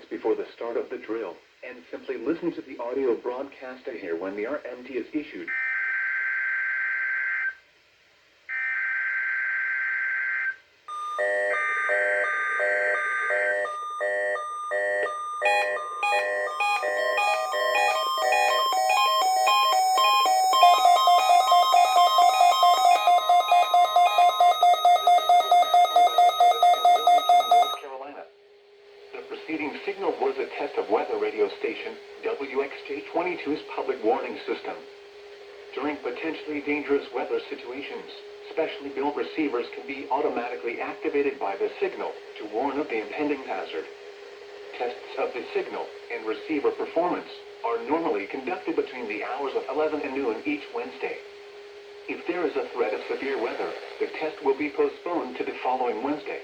before the start of the drill, and simply listen to the audio broadcast to hear when the RMT is issued. The preceding signal was a test of weather radio station WXJ-22's public warning system. During potentially dangerous weather situations, specially built receivers can be automatically activated by the signal to warn of the impending hazard. Tests of the signal and receiver performance are normally conducted between the hours of 11 and noon each Wednesday. If there is a threat of severe weather, the test will be postponed to the following Wednesday.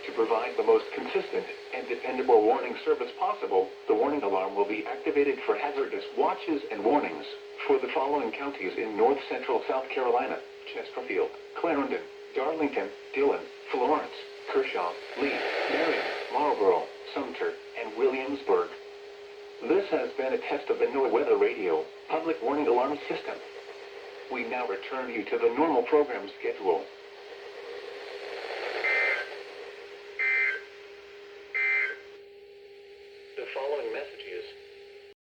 To provide the most consistent and dependable warning service possible, the warning alarm will be activated for hazardous watches and warnings for the following counties in north-central South Carolina: Chesterfield, Clarendon, Darlington, Dillon, Florence, Kershaw, Lee, Marion, Marlborough, Sumter, and Williamsburg. This has been a test of the NOAA Weather Radio Public Warning Alarm System. We now return you to the normal program schedule.